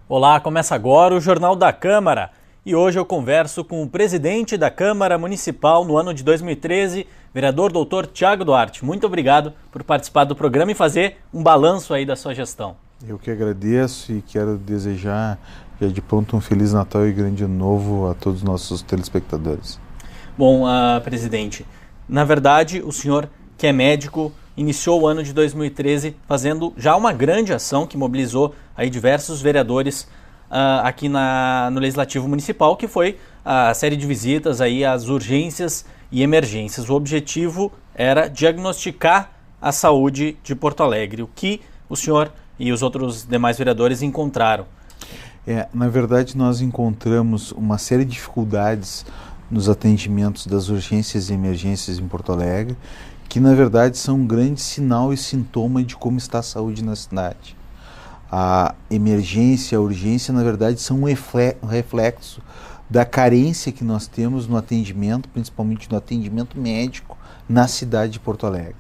Olá, começa agora o Jornal da Câmara e hoje eu converso com o presidente da Câmara Municipal no ano de 2013, vereador Dr. Thiago Duarte. Muito obrigado por participar do programa e fazer um balanço aí da sua gestão. Eu que agradeço e quero desejar já de pronto um Feliz Natal e Grande Ano Novo a todos os nossos telespectadores. Bom, presidente, na verdade o senhor que é médico iniciou o ano de 2013 fazendo já uma grande ação que mobilizou aí diversos vereadores aqui no Legislativo Municipal, que foi a série de visitas aí às urgências e emergências. O objetivo era diagnosticar a saúde de Porto Alegre. O que o senhor e os outros demais vereadores encontraram? Na verdade, nós encontramos uma série de dificuldades nos atendimentos das urgências e emergências em Porto Alegre, que na verdade são um grande sinal e sintoma de como está a saúde na cidade. A emergência, a urgência, na verdade, são um reflexo da carência que nós temos no atendimento, principalmente no atendimento médico, na cidade de Porto Alegre.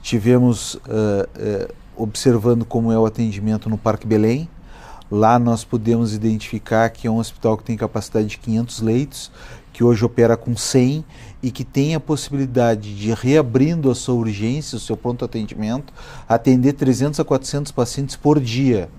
Tivemos observando como é o atendimento no Parque Belém. Lá nós podemos identificar que é um hospital que tem capacidade de 500 leitos, que hoje opera com 100 e que tem a possibilidade de, reabrindo a sua urgência, o seu pronto atendimento, atender 300 a 400 pacientes por dia.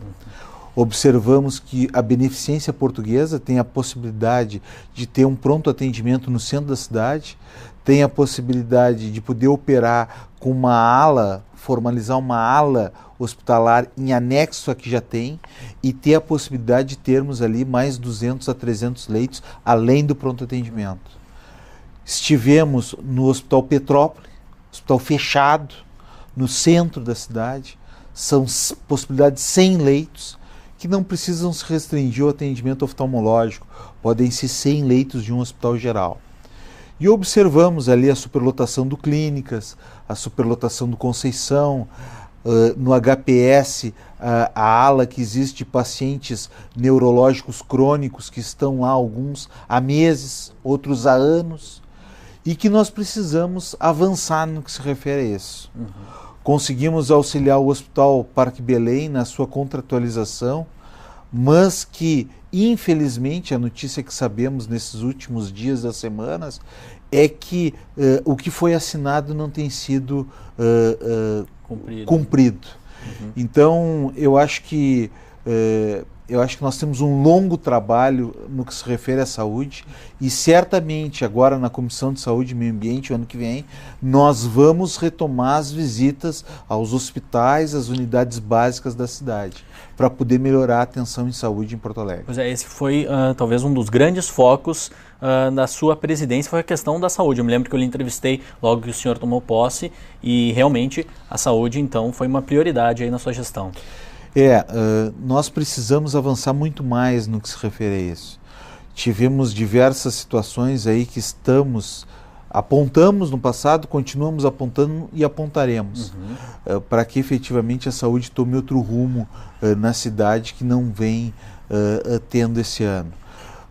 Observamos que a Beneficência Portuguesa tem a possibilidade de ter um pronto atendimento no centro da cidade, tem a possibilidade de poder operar com uma ala, formalizar uma ala hospitalar em anexo a que já tem e ter a possibilidade de termos ali mais 200 a 300 leitos além do pronto atendimento. Estivemos no Hospital Petrópolis, hospital fechado, no centro da cidade, são possibilidades de 100 leitos que não precisam se restringir ao atendimento oftalmológico, podem ser 100 leitos de um hospital geral. E observamos ali a superlotação do Clínicas, a superlotação do Conceição, no HPS, a ala que existe de pacientes neurológicos crônicos que estão lá, alguns há meses, outros há anos, e que nós precisamos avançar no que se refere a isso. Conseguimos auxiliar o Hospital Parque Belém na sua contratualização, mas que, infelizmente, a notícia que sabemos nesses últimos dias das semanas é que o que foi assinado não tem sido cumprido. Então, eu acho que nós temos um longo trabalho no que se refere à saúde e certamente agora na Comissão de Saúde e Meio Ambiente, o ano que vem, nós vamos retomar as visitas aos hospitais, às unidades básicas da cidade, para poder melhorar a atenção em saúde em Porto Alegre. Pois é, esse foi talvez um dos grandes focos da sua presidência, foi a questão da saúde. Eu me lembro que eu lhe entrevistei logo que o senhor tomou posse e realmente a saúde então foi uma prioridade aí na sua gestão. Nós precisamos avançar muito mais no que se refere a isso. Tivemos diversas situações aí que apontamos no passado, continuamos apontando e apontaremos para que efetivamente a saúde tome outro rumo na cidade que não vem tendo esse ano.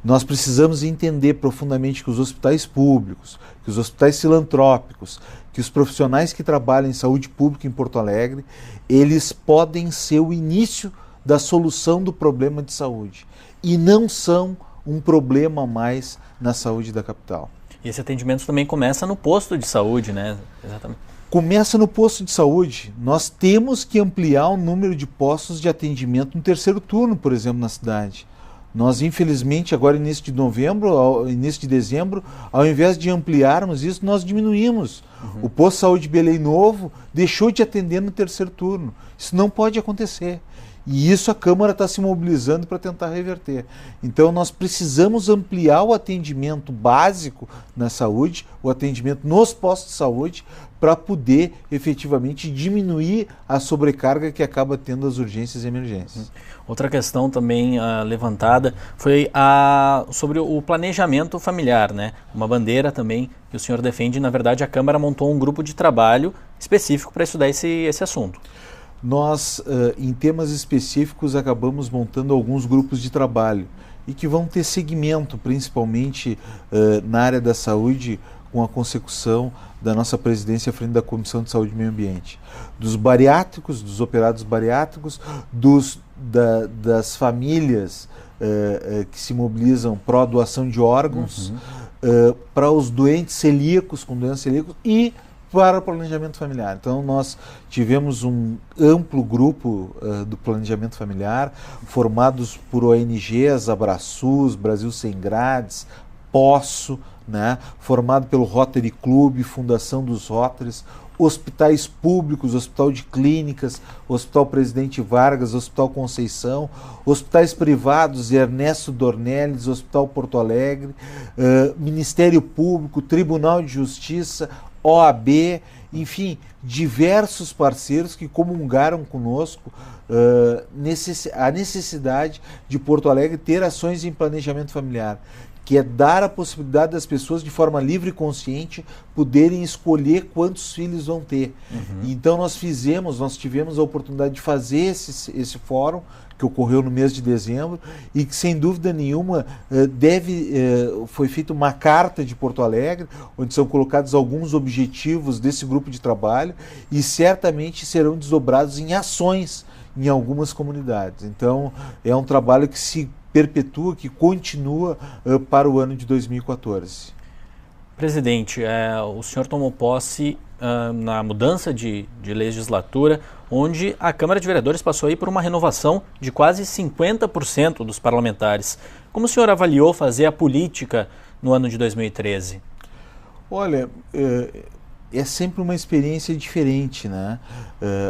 Nós precisamos entender profundamente que os hospitais públicos, que os hospitais filantrópicos, que os profissionais que trabalham em saúde pública em Porto Alegre, eles podem ser o início da solução do problema de saúde e não são um problema mais na saúde da capital. E esse atendimento também começa no posto de saúde, né? Exatamente. Começa no posto de saúde. Nós temos que ampliar o número de postos de atendimento no terceiro turno, por exemplo, na cidade. Nós, infelizmente, agora início de dezembro, ao invés de ampliarmos isso, nós diminuímos. O posto de saúde Belém Novo deixou de atender no terceiro turno. Isso não pode acontecer. E isso a Câmara está se mobilizando para tentar reverter. Então nós precisamos ampliar o atendimento básico na saúde, o atendimento nos postos de saúde, para poder efetivamente diminuir a sobrecarga que acaba tendo as urgências e emergências. Outra questão também levantada foi sobre o planejamento familiar, né? Uma bandeira também que o senhor defende. Na verdade, a Câmara montou um grupo de trabalho específico para estudar esse assunto. Nós, em temas específicos, acabamos montando alguns grupos de trabalho e que vão ter segmento, principalmente na área da saúde, com a consecução da nossa presidência à frente da Comissão de Saúde e Meio Ambiente. Dos bariátricos, dos operados bariátricos, das famílias que se mobilizam pró doação de órgãos, para os doentes celíacos, com doenças celíacas, e para o planejamento familiar. Então nós tivemos um amplo grupo do planejamento familiar, formados por ONGs, Abraçus, Brasil Sem Grades, Poço, né, formado pelo Rotary Club, Fundação dos Rotaries, hospitais públicos, Hospital de Clínicas, Hospital Presidente Vargas, Hospital Conceição, hospitais privados, Ernesto Dornelles, Hospital Porto Alegre, Ministério Público, Tribunal de Justiça, OAB, enfim, diversos parceiros que comungaram conosco a necessidade de Porto Alegre ter ações em planejamento familiar, que é dar a possibilidade das pessoas, de forma livre e consciente, poderem escolher quantos filhos vão ter. Então nós tivemos a oportunidade de fazer esse fórum, que ocorreu no mês de dezembro, e que sem dúvida nenhuma foi feita uma carta de Porto Alegre, onde são colocados alguns objetivos desse grupo de trabalho, e certamente serão desdobrados em ações em algumas comunidades. Então é um trabalho que se perpetua, que continua para o ano de 2014. Presidente, o senhor tomou posse na mudança de legislatura, onde a Câmara de Vereadores passou aí por uma renovação de quase 50% dos parlamentares. Como o senhor avaliou fazer a política no ano de 2013? Olha, é sempre uma experiência diferente, né?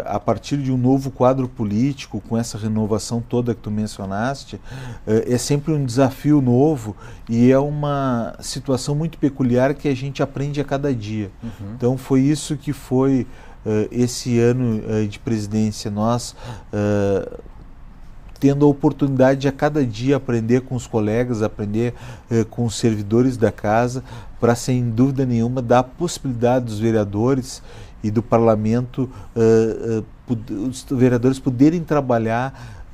A partir de um novo quadro político, com essa renovação toda que tu mencionaste, é sempre um desafio novo e é uma situação muito peculiar que a gente aprende a cada dia. Então foi isso que foi esse ano de presidência. Nós tendo a oportunidade de a cada dia aprender com os colegas, aprender com os servidores da casa, para, sem dúvida nenhuma, dar a possibilidade dos vereadores e do parlamento, os vereadores poderem trabalhar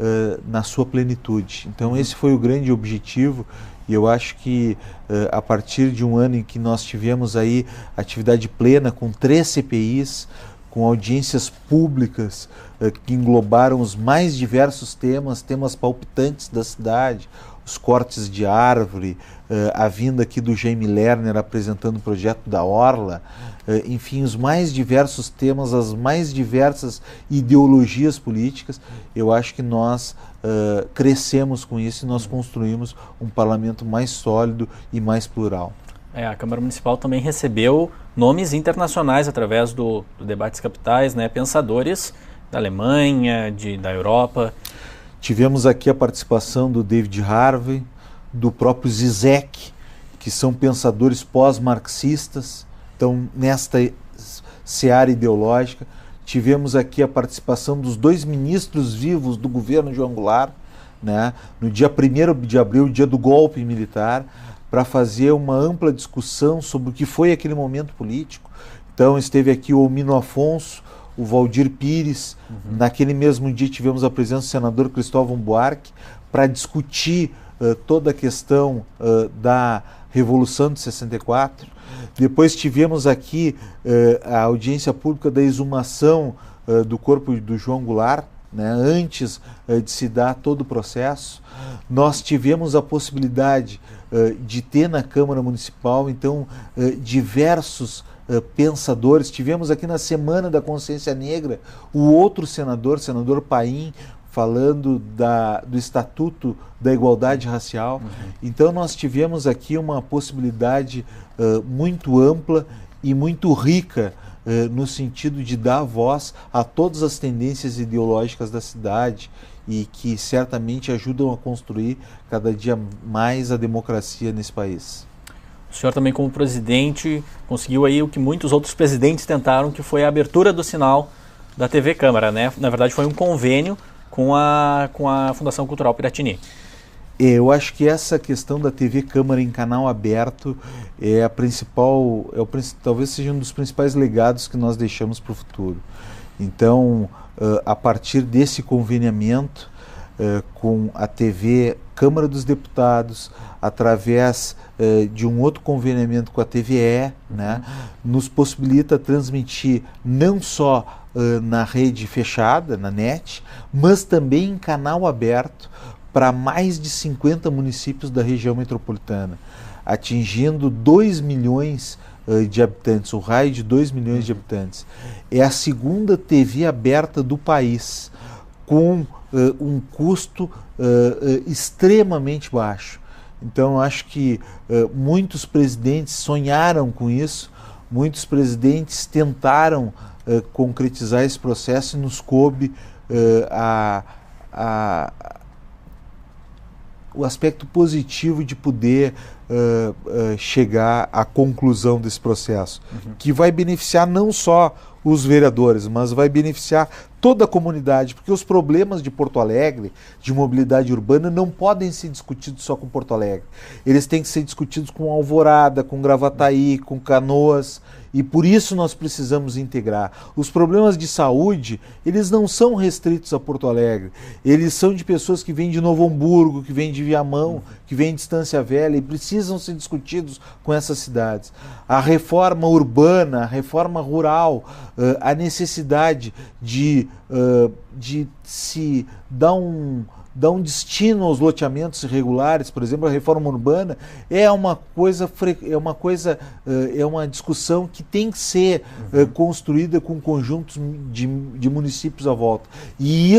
na sua plenitude. Então esse foi o grande objetivo, e eu acho que a partir de um ano em que nós tivemos aí atividade plena com 3 CPIs, com audiências públicas que englobaram os mais diversos temas palpitantes da cidade, os cortes de árvore, a vinda aqui do Jaime Lerner apresentando o projeto da Orla, enfim, os mais diversos temas, as mais diversas ideologias políticas. Eu acho que nós crescemos com isso e nós construímos um parlamento mais sólido e mais plural. A Câmara Municipal também recebeu nomes internacionais através do Debates Capitais, né? Pensadores da Alemanha, da Europa. Tivemos aqui a participação do David Harvey, do próprio Zizek, que são pensadores pós-marxistas, estão nesta seara ideológica. Tivemos aqui a participação dos 2 ministros vivos do governo João Goulart, né? No dia 1º de abril, dia do golpe militar, para fazer uma ampla discussão sobre o que foi aquele momento político. Então esteve aqui o Omino Afonso, o Valdir Pires. Naquele mesmo dia tivemos a presença do senador Cristóvão Buarque para discutir toda a questão da Revolução de 64. Depois tivemos aqui a audiência pública da exumação do corpo do João Goulart, né, antes de se dar todo o processo. Nós tivemos a possibilidade de ter na Câmara Municipal, então, diversos pensadores. Tivemos aqui na Semana da Consciência Negra o outro senador Paim, falando do Estatuto da Igualdade Racial. Então nós tivemos aqui uma possibilidade muito ampla e muito rica no sentido de dar voz a todas as tendências ideológicas da cidade e que certamente ajudam a construir cada dia mais a democracia nesse país. O senhor também, como presidente, conseguiu aí o que muitos outros presidentes tentaram, que foi a abertura do sinal da TV Câmara, né? Na verdade foi um convênio com a Fundação Cultural Piratini. Eu acho que essa questão da TV Câmara em canal aberto é a principal, talvez seja um dos principais legados que nós deixamos para o futuro. Então, a partir desse conveniamento com a TV Câmara dos Deputados, através de um outro conveniamento com a TVE, né, nos possibilita transmitir não só na rede fechada, na net, mas também em canal aberto para mais de 50 municípios da região metropolitana, atingindo 2 milhões de habitantes, o raio de 2 milhões de habitantes. É a segunda TV aberta do país, com um custo extremamente baixo. Então, acho que muitos presidentes sonharam com isso, muitos presidentes tentaram concretizar esse processo e nos coube o aspecto positivo de poder chegar à conclusão desse processo, que vai beneficiar não só os vereadores, mas vai beneficiar toda a comunidade, porque os problemas de Porto Alegre, de mobilidade urbana, não podem ser discutidos só com Porto Alegre. Eles têm que ser discutidos com Alvorada, com Gravataí, com Canoas, e por isso nós precisamos integrar. Os problemas de saúde, eles não são restritos a Porto Alegre, eles são de pessoas que vêm de Novo Hamburgo, que vêm de Viamão, que vêm de Estância Velha, e precisam ser discutidos com essas cidades. A reforma urbana, a reforma rural, a necessidade de se dar um destino aos loteamentos irregulares, por exemplo, a reforma urbana é uma discussão que tem que ser construída com conjuntos de municípios à volta. E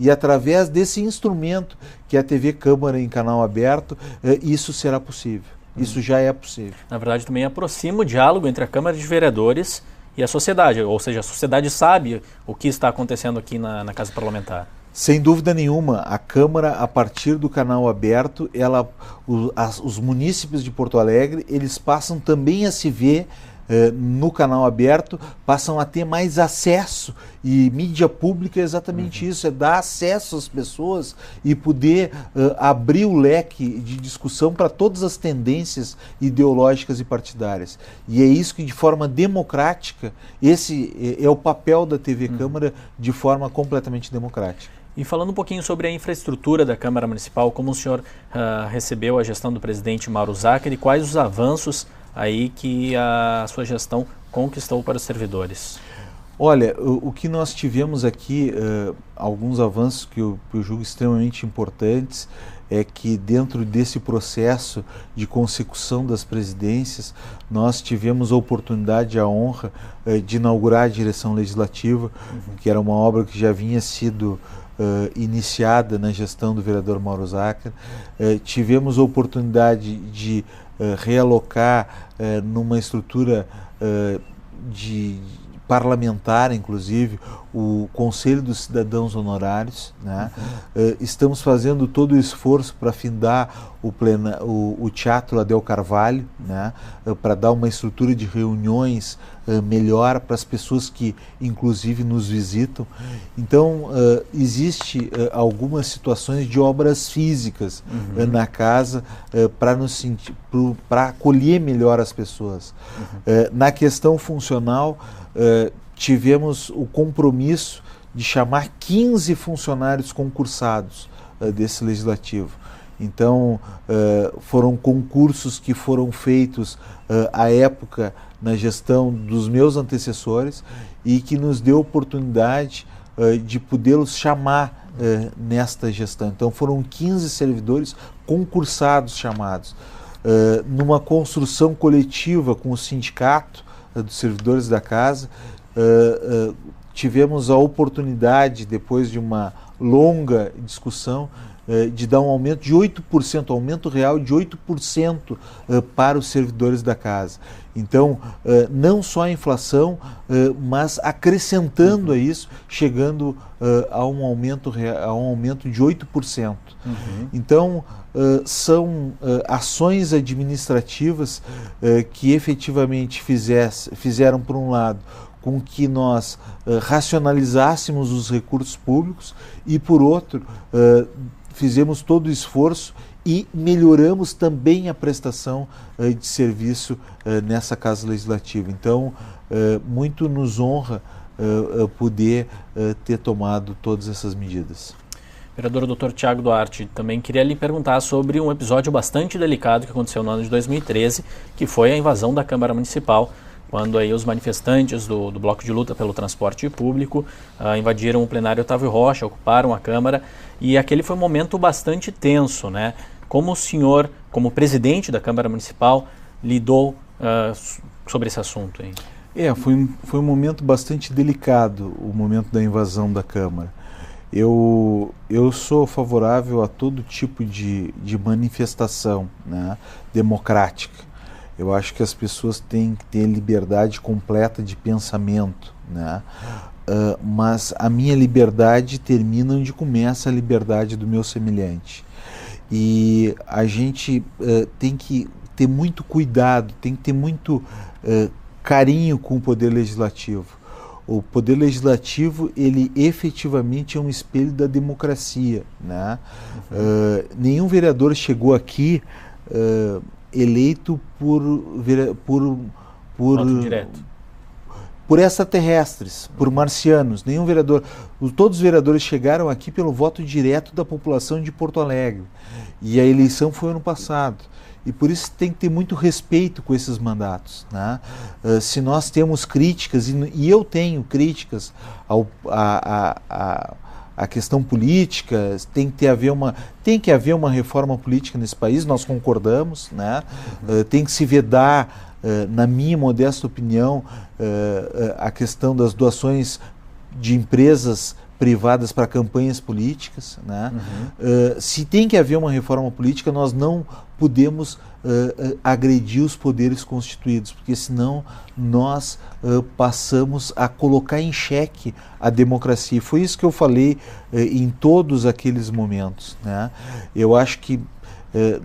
através desse instrumento que é a TV Câmara em canal aberto, isso será possível. Isso já é possível. Na verdade, também aproxima o diálogo entre a Câmara de Vereadores e a sociedade, ou seja, a sociedade sabe o que está acontecendo aqui na Casa Parlamentar. Sem dúvida nenhuma, a Câmara, a partir do canal aberto, os munícipes de Porto Alegre, eles passam também a se ver no canal aberto, passam a ter mais acesso, e mídia pública é exatamente isso, é dar acesso às pessoas e poder abrir o leque de discussão para todas as tendências ideológicas e partidárias. E é isso que, de forma democrática, esse é o papel da TV Câmara, de forma completamente democrática. E falando um pouquinho sobre a infraestrutura da Câmara Municipal, como o senhor recebeu a gestão do presidente Mauro Zaccaria e quais os avanços aí que a sua gestão conquistou para os servidores? Olha, o que nós tivemos aqui, alguns avanços que eu julgo extremamente importantes, é que dentro desse processo de consecução das presidências, nós tivemos a oportunidade, a honra de inaugurar a direção legislativa, que era uma obra que já vinha sido iniciada na gestão do vereador Mauro Zaccaria. Tivemos a oportunidade de realocar numa estrutura parlamentar, inclusive, o Conselho dos Cidadãos Honorários, né? Estamos fazendo todo o esforço para findar o Teatro Adel Carvalho, né? Para dar uma estrutura de reuniões melhor para as pessoas que, inclusive, nos visitam. Então, existe algumas situações de obras físicas na casa para acolher melhor as pessoas. Na questão funcional, tivemos o compromisso de chamar 15 funcionários concursados desse legislativo. Então, foram concursos que foram feitos à época na gestão dos meus antecessores e que nos deu oportunidade de podê-los chamar nesta gestão. Então, foram 15 servidores concursados chamados. Numa construção coletiva com o sindicato dos servidores da casa, tivemos a oportunidade, depois de uma longa discussão, de dar um aumento de 8%, aumento real de 8% para os servidores da casa. Então, não só a inflação, mas acrescentando a isso, chegando a um aumento de 8%. Então, são ações administrativas que efetivamente fizeram, por um lado, com que nós racionalizássemos os recursos públicos e, por outro, fizemos todo o esforço e melhoramos também a prestação de serviço nessa Casa Legislativa. Então, muito nos honra poder ter tomado todas essas medidas. Vereador Dr. Thiago Duarte, também queria lhe perguntar sobre um episódio bastante delicado que aconteceu no ano de 2013, que foi a invasão da Câmara Municipal, quando aí os manifestantes do Bloco de Luta pelo Transporte Público invadiram o plenário Otávio Rocha, ocuparam a Câmara, e aquele foi um momento bastante tenso, né? Como o senhor, como presidente da Câmara Municipal, lidou sobre esse assunto aí? Foi um momento bastante delicado, o momento da invasão da Câmara. Eu sou favorável a todo tipo de manifestação, né, democrática. Eu acho que as pessoas têm que ter liberdade completa de pensamento, né? Mas a minha liberdade termina onde começa a liberdade do meu semelhante. E a gente tem que ter muito cuidado, tem que ter muito carinho com o Poder Legislativo. O Poder Legislativo, ele efetivamente é um espelho da democracia, né? Nenhum vereador chegou aqui eleito por extraterrestres, por marcianos. Nenhum vereador. Todos os vereadores chegaram aqui pelo voto direto da população de Porto Alegre. E a eleição foi ano passado. E por isso tem que ter muito respeito com esses mandatos, né? Se nós temos críticas, e eu tenho críticas à questão política, tem que haver uma reforma política nesse país, nós concordamos, né? Tem que se vedar, na minha modesta opinião, a questão das doações de empresas privadas para campanhas políticas, né? Se tem que haver uma reforma política, nós não podemos agredir os poderes constituídos, porque senão nós passamos a colocar em xeque a democracia. E foi isso que eu falei em todos aqueles momentos, né? Eu acho que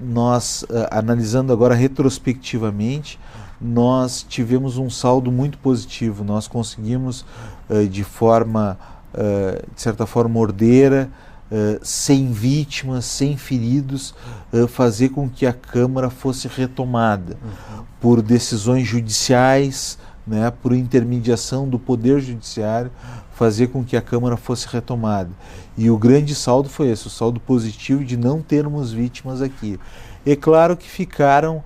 nós, analisando agora retrospectivamente, nós tivemos um saldo muito positivo. Nós conseguimos, de certa forma ordeira, sem vítimas, sem feridos, fazer com que a Câmara fosse retomada por decisões judiciais, né, por intermediação do Poder Judiciário, fazer com que a Câmara fosse retomada. E o grande saldo foi esse, o saldo positivo de não termos vítimas aqui. É claro que ficaram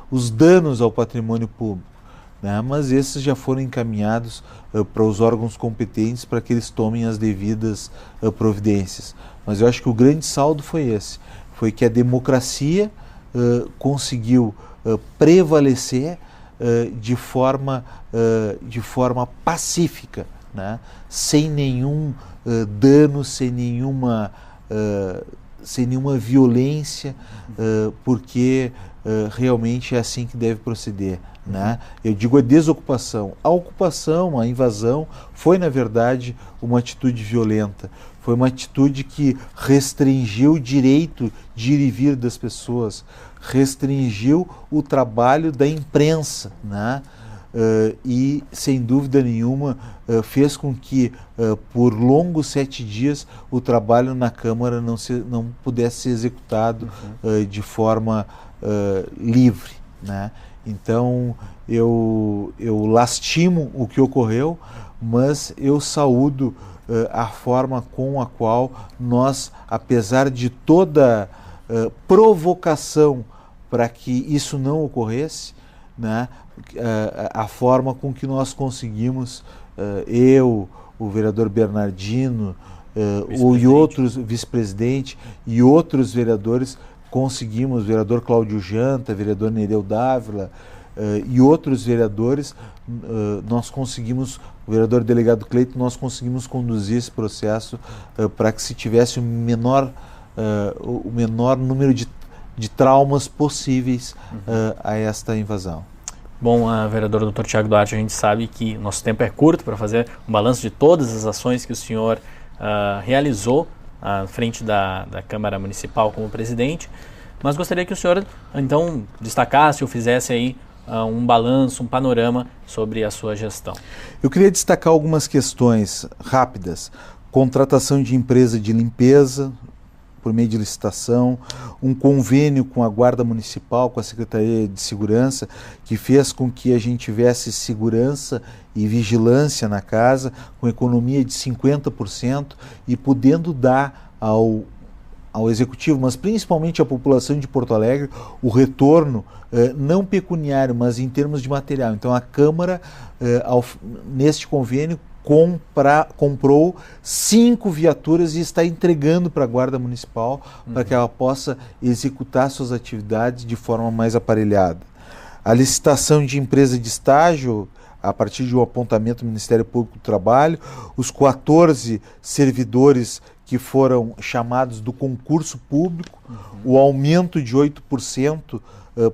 os danos ao patrimônio público, né, mas esses já foram encaminhados para os órgãos competentes para que eles tomem as devidas providências. Mas eu acho que o grande saldo foi esse, foi que a democracia conseguiu prevalecer de forma pacífica, né, sem nenhum dano, sem nenhuma violência, porque realmente é assim que deve proceder, né? Eu digo a desocupação. A ocupação, a invasão, foi na verdade uma atitude violenta. Foi uma atitude que restringiu o direito de ir e vir das pessoas, restringiu o trabalho da imprensa, né? E, sem dúvida nenhuma, fez com que, por longos 7 dias, o trabalho na Câmara não pudesse ser executado de forma livre, né? Então, eu lastimo o que ocorreu, mas eu saúdo a forma com a qual nós, apesar de toda provocação para que isso não ocorresse, né, a forma com que nós conseguimos, eu, o vereador Bernardino, e outros, vice-presidente, e outros vereadores, conseguimos, vereador Cláudio Janta, vereador Nereu Dávila, e outros vereadores, nós conseguimos, o vereador delegado Cleito, nós conseguimos conduzir esse processo para que se tivesse o menor número de traumas possíveis a esta invasão. Bom, vereador Dr. Thiago Duarte, a gente sabe que nosso tempo é curto para fazer um balanço de todas as ações que o senhor realizou à frente da Câmara Municipal como presidente, mas gostaria que o senhor, então, destacasse ou fizesse aí um balanço, um panorama sobre a sua gestão. Eu queria destacar algumas questões rápidas. Contratação de empresa de limpeza, por meio de licitação, um convênio com a Guarda Municipal, com a Secretaria de Segurança, que fez com que a gente tivesse segurança e vigilância na casa, com economia de 50% e podendo dar ao Executivo, mas principalmente à população de Porto Alegre, o retorno não pecuniário, mas em termos de material. Então a Câmara, neste convênio, comprou 5 viaturas e está entregando para a Guarda Municipal para que ela possa executar suas atividades de forma mais aparelhada. A licitação de empresa de estágio, a partir de um apontamento do Ministério Público do Trabalho, os 14 servidores que foram chamados do concurso público, o aumento de 8%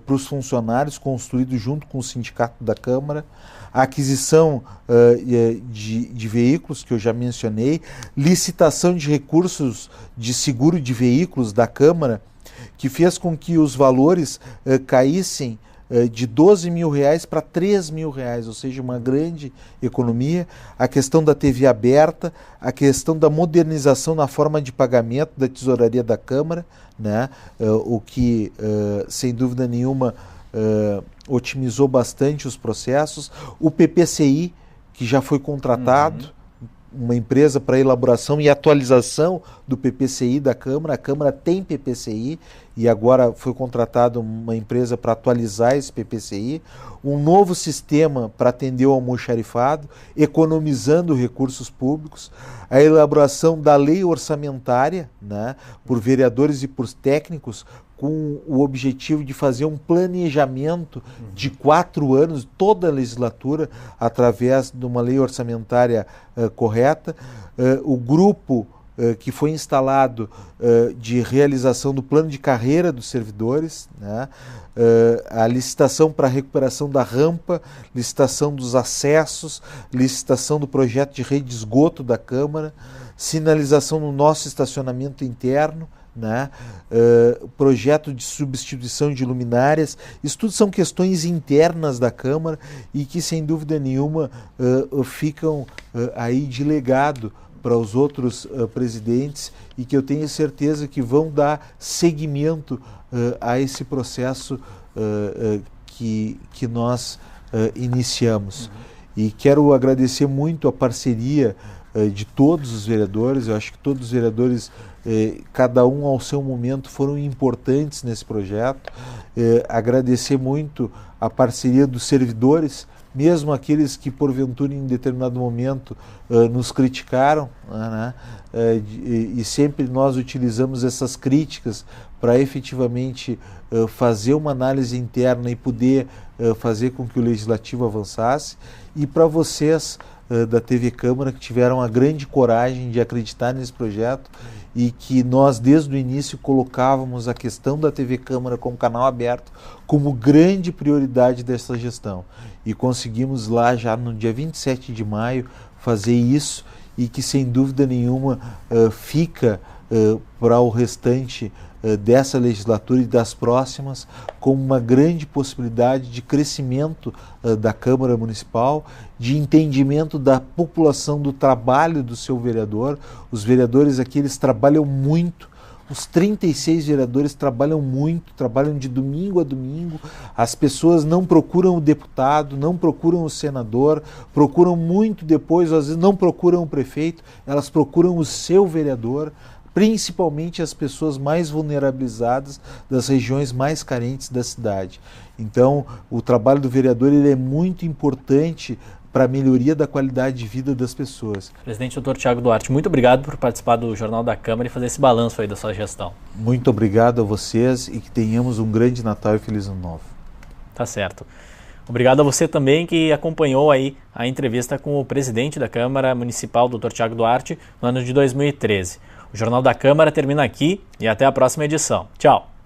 para os funcionários, construído junto com o sindicato da Câmara, a aquisição de veículos, que eu já mencionei, licitação de recursos de seguro de veículos da Câmara, que fez com que os valores caíssem de R$12 mil para R$3 mil, ou seja, uma grande economia. A questão da TV aberta, a questão da modernização na forma de pagamento da tesouraria da Câmara, né? O que, sem dúvida nenhuma, otimizou bastante os processos. O PPCI, que já foi contratado, uma empresa para elaboração e atualização do PPCI da Câmara. A Câmara tem PPCI e agora foi contratada uma empresa para atualizar esse PPCI. Um novo sistema para atender o almoxarifado, economizando recursos públicos. A elaboração da lei orçamentária, né, por vereadores e por técnicos, com o objetivo de fazer um planejamento de 4 anos, toda a legislatura, através de uma lei orçamentária correta. O grupo que foi instalado de realização do plano de carreira dos servidores, né? A licitação para a recuperação da rampa, licitação dos acessos, licitação do projeto de rede de esgoto da Câmara, sinalização no nosso estacionamento interno, né? Projeto de substituição de luminárias. Isso tudo são questões internas da Câmara e que, sem dúvida nenhuma, ficam aí de legado para os outros presidentes e que eu tenho certeza que vão dar seguimento a esse processo que nós iniciamos. E quero agradecer muito a parceria de todos os vereadores. Eu acho que todos os vereadores, cada um ao seu momento, foram importantes nesse projeto. Agradecer muito a parceria dos servidores, mesmo aqueles que porventura em determinado momento nos criticaram, né? E sempre nós utilizamos essas críticas para efetivamente fazer uma análise interna e poder fazer com que o Legislativo avançasse. E para vocês da TV Câmara, que tiveram a grande coragem de acreditar nesse projeto e que nós desde o início colocávamos a questão da TV Câmara como canal aberto como grande prioridade dessa gestão. E conseguimos lá já no dia 27 de maio fazer isso e que sem dúvida nenhuma fica para o restante dessa legislatura e das próximas como uma grande possibilidade de crescimento da Câmara Municipal, de entendimento da população do trabalho do seu vereador. Os vereadores aqui, eles trabalham muito. Os 36 vereadores trabalham muito, trabalham de domingo a domingo. As pessoas não procuram o deputado, não procuram o senador, procuram muito depois, às vezes não procuram o prefeito, elas procuram o seu vereador, principalmente as pessoas mais vulnerabilizadas das regiões mais carentes da cidade. Então, o trabalho do vereador, ele é muito importante para a melhoria da qualidade de vida das pessoas. Presidente Dr. Thiago Duarte, muito obrigado por participar do Jornal da Câmara e fazer esse balanço aí da sua gestão. Muito obrigado a vocês e que tenhamos um grande Natal e Feliz Ano Novo. Tá certo. Obrigado a você também que acompanhou aí a entrevista com o presidente da Câmara Municipal, Dr. Thiago Duarte, no ano de 2013. O Jornal da Câmara termina aqui e até a próxima edição. Tchau!